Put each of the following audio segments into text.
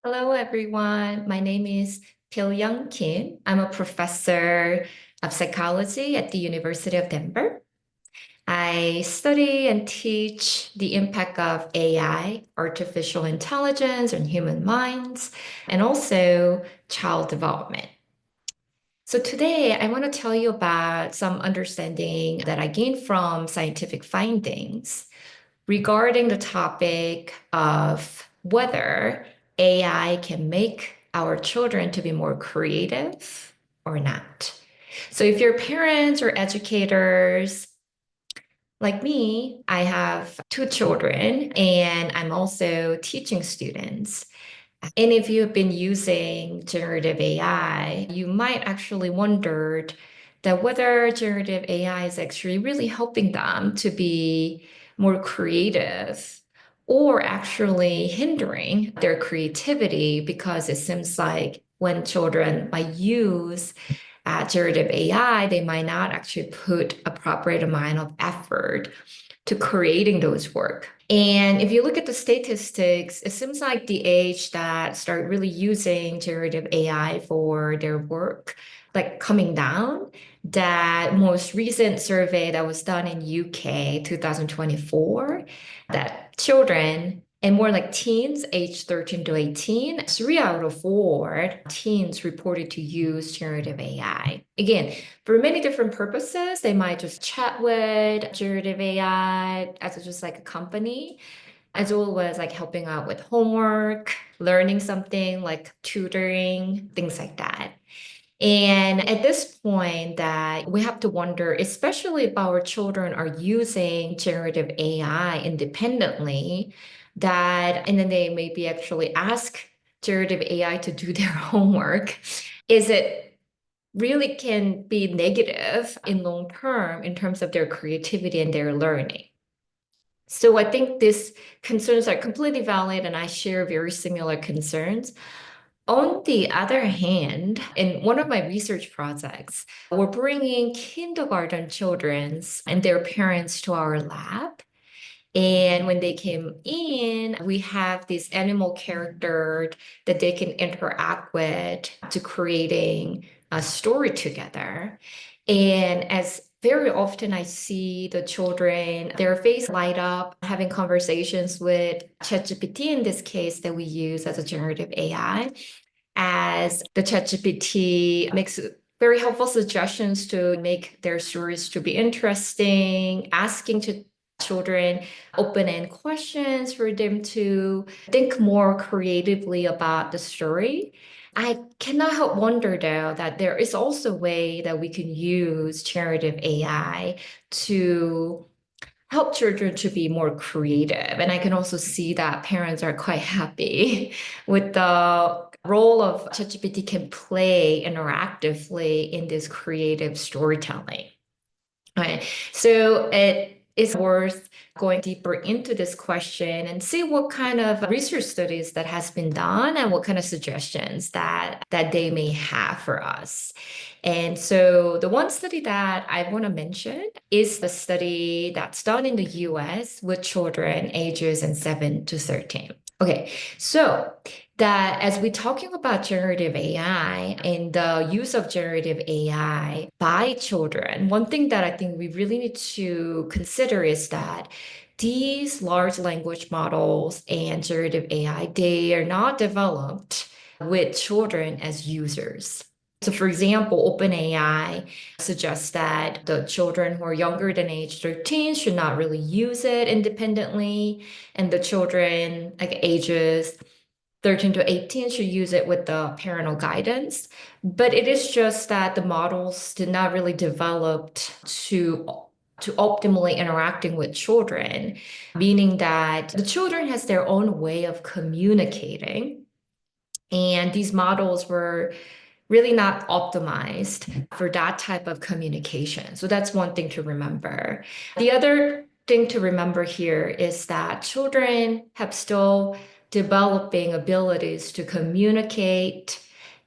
Hello, everyone. My name is Pil-Young Kim. I'm a professor of psychology at the University of Denver. I study and teach the impact of AI, artificial intelligence, on human minds, and also child development. So today, I want to tell you about some understanding that I gained from scientific findings regarding the topic of whether AI can make our children to be more creative or not. So if you're parents or educators like me, I have two children and I'm also teaching students. And if you've been using generative AI, you might actually wondered that whether generative AI is actually really helping them to be more creative or actually hindering their creativity because it seems like when children might use generative AI, they might not actually put appropriate amount of effort to creating those work. And if you look at the statistics, it seems like the age that start really using generative AI for their work, like coming down. That most recent survey that was done in UK 2024, that children and more like teens aged 13 to 18, 3 out of 4 teens reported to use generative AI. Again, for many different purposes. They might just chat with generative AI as just like a company, as well as like helping out with homework, learning something like tutoring, things like that. And at this point that we have to wonder, especially if our children are using generative AI independently, that and then they maybe actually ask generative AI to do their homework. Is it really can be negative in long term in terms of their creativity and their learning. So I think these concerns are completely valid, and I share very similar concerns. On the other hand, in one of my research projects, we're bringing kindergarten children and their parents to our lab. And when they came in, we have this animal character that they can interact with to creating a story together. And as very often I see the children, their face light up, having conversations with ChatGPT in this case that we use as a generative AI, as the ChatGPT makes very helpful suggestions to make their stories to be interesting, asking to children open-end questions for them to think more creatively about the story. I cannot help wonder though that there is also a way that we can use generative AI to help children to be more creative. And I can also see that parents are quite happy with the role of ChatGPT can play interactively in this creative storytelling. Right. So it is worth going deeper into this question and see what kind of research studies that has been done and what kind of suggestions that they may have for us. And so the one study that I want to mention is the study that's done in the US with children ages in 7 to 13. Okay, so that as we're talking about generative AI and the use of generative AI by children, one thing that I think we really need to consider is that these large language models and generative AI, they are not developed with children as users. So, for example, OpenAI suggests that the children who are younger than age 13 should not really use it independently, and the children like ages 13 to 18 should use it with the parental guidance. But it is just that the models did not really develop to optimally interacting with children, meaning that the children has their own way of communicating. And these models were really not optimized for that type of communication. So that's one thing to remember. The other thing to remember here is that children have still developing abilities to communicate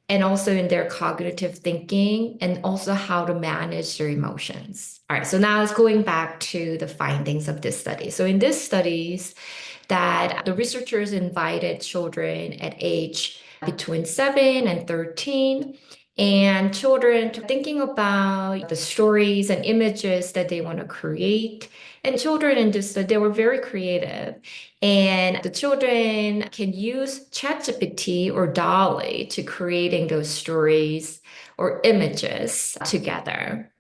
and also in their cognitive thinking and also how to manage their emotions. All right, so now it's going back to the findings of this study. So in this studies, that the researchers invited children at age between 7 and 13 and children thinking about the stories and images that they want to create. And children in this, they were very creative. And the children can use ChatGPT or Dalla to creating those stories or images together.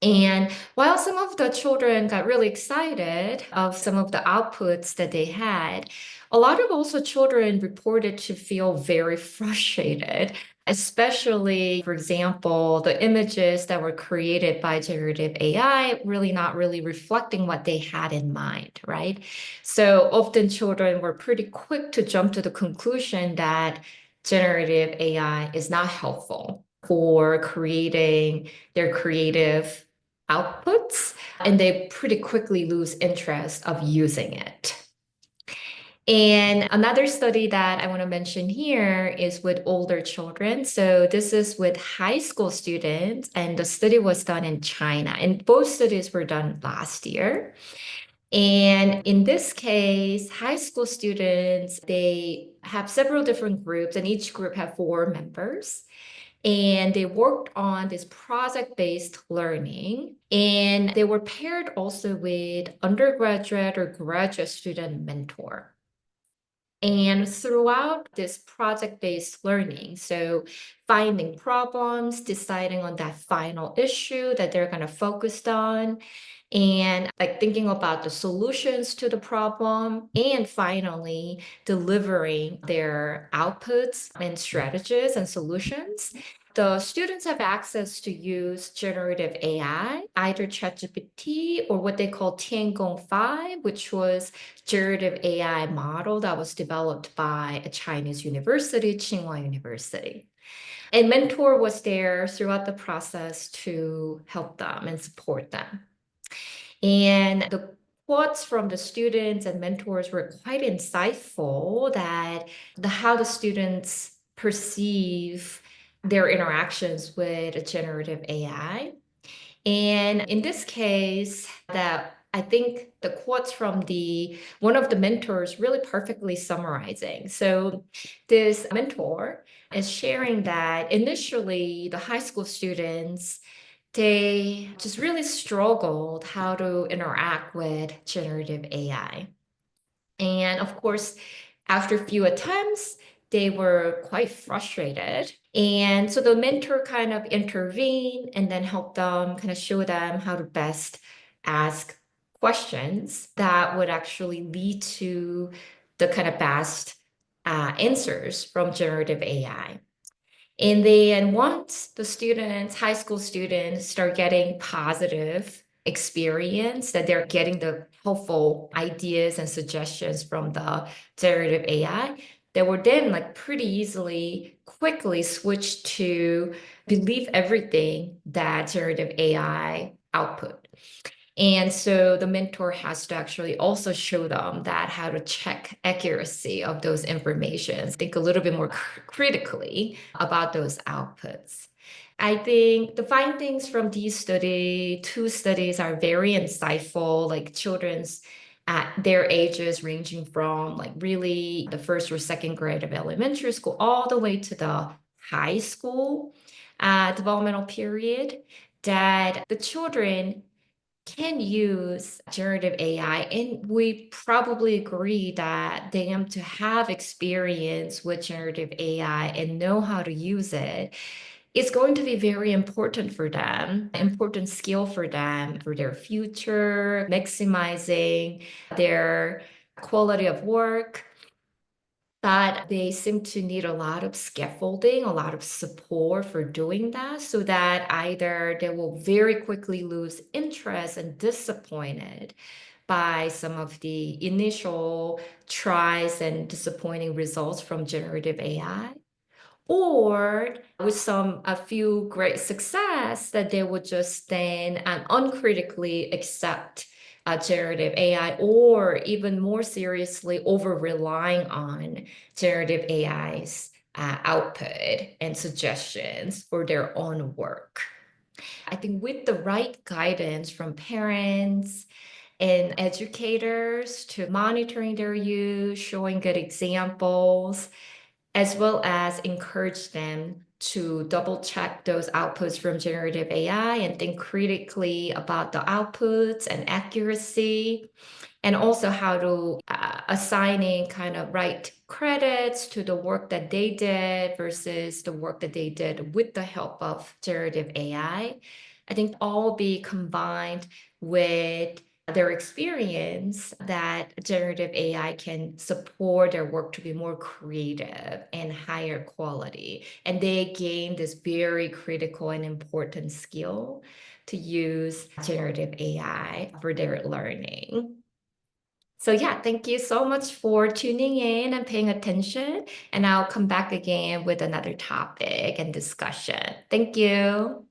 And while some of the children got really excited of some of the outputs that they had, a lot of also children reported to feel very frustrated, especially, for example, the images that were created by generative AI really not really reflecting what they had in mind, right? So often children were pretty quick to jump to the conclusion that generative AI is not helpful for creating their creative outputs, and they pretty quickly lose interest of using it. And another study that I want to mention here is with older children. So this is with high school students, and the study was done in China, and both studies were done last year. And in this case, high school students, they have several different groups, and each group have 4 members. And they worked on this project-based learning. And they were paired also with undergraduate or graduate student mentor. And throughout this project-based learning, so finding problems, deciding on that final issue that they're going to focus on, and like thinking about the solutions to the problem, and finally delivering their outputs and strategies and solutions. The students have access to use generative AI, either ChatGPT or what they call Gong 5, which was generative AI model that was developed by a Chinese university, Tsinghua University. And mentor was there throughout the process to help them and support them. And the quotes from the students and mentors were quite insightful that how the students perceive their interactions with a generative AI. And in this case, that I think the quotes from the one of the mentors really perfectly summarizing. So this mentor is sharing that initially the high school students, they just really struggled how to interact with generative AI. And of course, after a few attempts, they were quite frustrated. And so the mentor kind of intervened and then helped them kind of show them how to best ask questions that would actually lead to the kind of best answers from generative AI. And then once the students, high school students, start getting positive experience, that they're getting the helpful ideas and suggestions from the generative AI, they were then like pretty easily, quickly switch to believe everything that generative AI output. And so the mentor has to actually also show them that how to check accuracy of those informations, think a little bit more critically about those outputs. I think the findings from these 2 studies are very insightful, like children's at their ages ranging from like really the first or second grade of elementary school all the way to the high school developmental period, that the children can use generative AI, and we probably agree that they have to have experience with generative AI and know how to use it. It's going to be very important for them, important skill for them for their future, maximizing their quality of work. But they seem to need a lot of scaffolding, a lot of support for doing that, so that either they will very quickly lose interest and disappointed by some of the initial tries and disappointing results from generative AI, or with a few great success that they would just then uncritically accept generative AI, or even more seriously over relying on generative AI's output and suggestions for their own work. I think with the right guidance from parents and educators to monitoring their use, showing good examples, as well as encourage them to double check those outputs from generative AI and think critically about the outputs and accuracy, and also how to assigning kind of right credits to the work that they did versus the work that they did with the help of generative AI. I think all be combined with their experience that generative AI can support their work to be more creative and higher quality. And they gain this very critical and important skill to use generative AI for their learning. So yeah, thank you so much for tuning in and paying attention. And I'll come back again with another topic and discussion. Thank you.